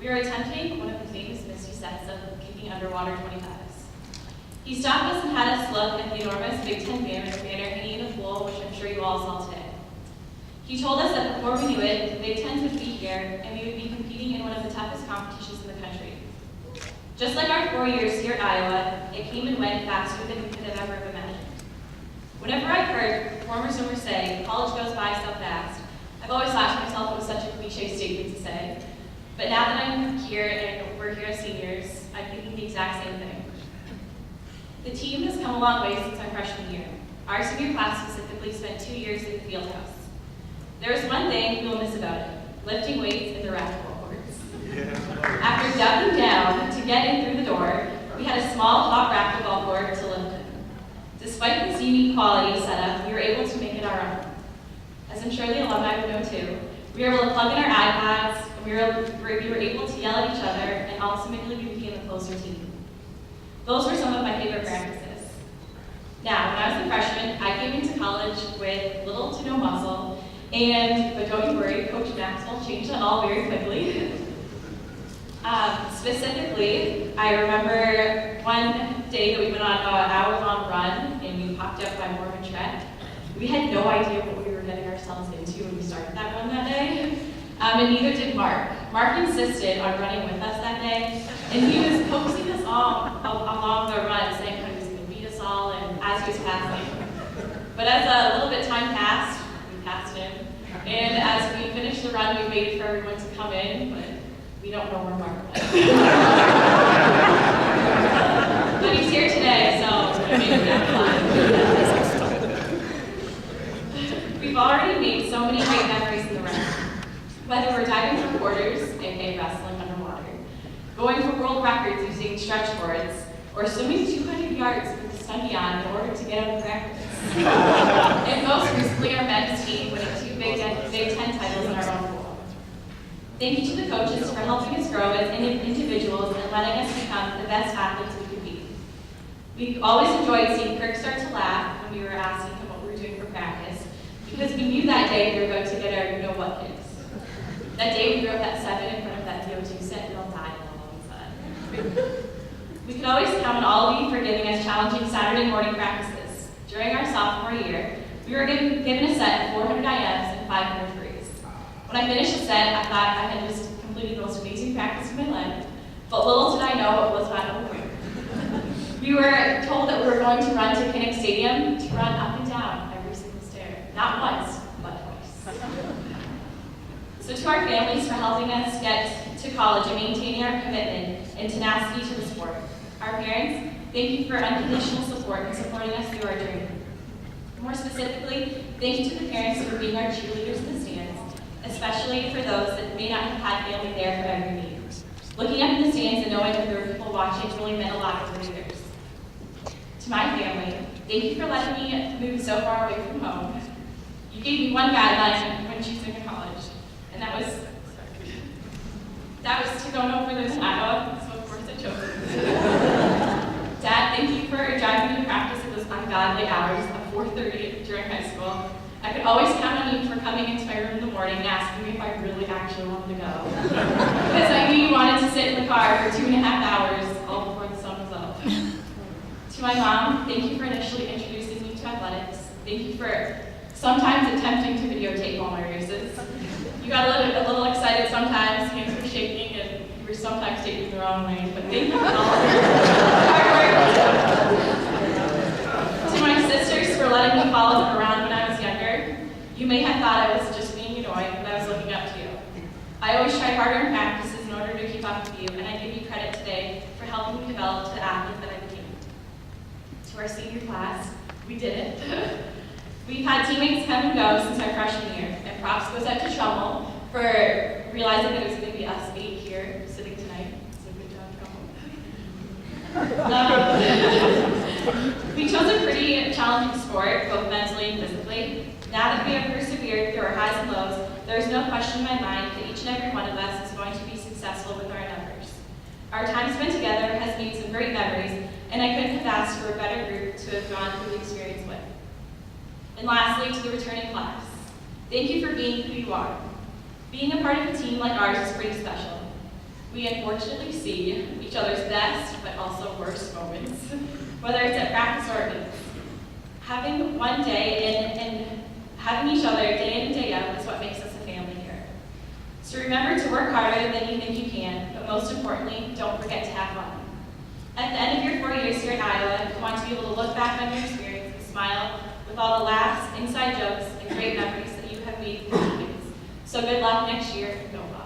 We were attempting one of the famous Misty sets of kicking underwater 25s. He stopped us and had us look at the enormous Big Ten banner hanging in the pool, which I'm sure you all saw today. He told us that before we knew it, the Big Tens would be here and we would be competing in one of the toughest competitions in the country. Just like our 4 years here at Iowa, it came and went faster than we could have ever imagined. Whenever I've heard performers over say, college goes by so fast, I've always thought to myself it was such a cliche statement to say. But now that I'm here and we're here as seniors, I'm thinking the exact same thing. The team has come a long way since our freshman year. Our senior class specifically spent 2 years in the field house. There was one thing you'll miss about it: lifting weights in the racquetball courts. After ducking down to get in through the door, we had a small hot racquetball court to lift in. Despite this unique quality setup, we were able to make it our own. As I'm sure the alumni would know too, we were able to plug in our iPads, and we were able to yell at each other, and ultimately we became a closer team. Those were some of my favorite practices. Now, when I was a freshman, I came into college with little to no muscle, but don't you worry, Coach Maxwell changed that all very quickly. Specifically, I remember one day that we went on an hour-long run, and we popped up by Mormon Trek. We had no idea what we were getting ourselves into when we started that run that day, and neither did Mark. Mark insisted on running with us that day, and he was coaxing us all along the run, saying how he was going to beat us all, and as he was passing. But as a little bit time passed, we passed him, and as we finished the run, we waited for everyone to come in, but we don't know where Mark went. But he's here today, so I made it that fun. We've already made so many great memories in the run. Whether we're diving for quarters, aka wrestling underwater, going for world records using stretch boards, or swimming 200 yards with the sun on in order to get out of practice. And most recently, our men's team winning 2 Big Ten titles in our own pool. Thank you to the coaches for helping us grow as individuals and letting us become the best athletes we could be. We always enjoyed seeing Kirk start to laugh when we were asking him what we were doing for practice, because we knew that day we were going to get our you-know-what kicks. That day we wrote that 7 in front of that VO2 set and all died all of a sudden. We could always count on all of you for giving us challenging Saturday morning practices. During our sophomore year, we were given a set of 400 IMs and 500 frees. When I finished the set, I thought I had just completed the most amazing practice of my life, but little did I know it was not over. We were told that we were going to run to Kinnick Stadium to run up and down every single stair. Not once, but twice. So to our families for helping us get to college and maintaining our commitment and tenacity to the sport. Our parents, thank you for unconditional support and supporting us through our journey. More specifically, thank you to the parents for being our cheerleaders in the stands, especially for those that may not have had family there for every need. Looking up in the stands and knowing that there were people watching really meant a lot to the leaders. To my family, thank you for letting me move so far away from home. You gave me one guideline when choosing a college, and that was to go no further than Iowa, so of course I chose it. Dad, thank you for driving me to practice at those ungodly hours of 4:30 during high school. I could always count on you for coming into my room in the morning and asking me if I really actually wanted to go. Because I knew you wanted to sit in the car for 2.5 hours all before the sun was up. To my mom, thank you for initially introducing me to athletics. Thank you for sometimes attempting to videotape all my races. You got a little excited sometimes, hands were shaking, and you were sometimes taking the wrong way, but thank you for all of your hard work. To my sisters for letting me follow them around when I was younger. You may have thought I was just being annoying, but I was looking up to you. I always tried harder in practices in order to keep up with you, and I give you credit today for helping me develop to the athlete that I became. To our senior class, we did it. We've had teammates come and go since our freshman year, and props goes out to Trummel for realizing that it was going to be us 8 here sitting tonight. So good job, Trummel. We chose a pretty challenging sport, both mentally and physically. Now that we have persevered through our highs and lows, there is no question in my mind that each and every one of us is going to be successful with our endeavors. Our time spent together has made some great memories, and I couldn't have asked for a better group to have gone through the experience with. And lastly, to the returning class, thank you for being who you are. Being a part of a team like ours is pretty special. We unfortunately see each other's best, but also worst moments, whether it's at practice or events. Having one day in and having each other day in and day out is what makes us a family here. So remember to work harder than you think you can, but most importantly, don't forget to have fun. At the end of your 4 years here at Iowa, you want to be able to look back on your experience and smile with all the laughs, inside jokes, and great memories that you have made with your teammates. So good luck next year and go on.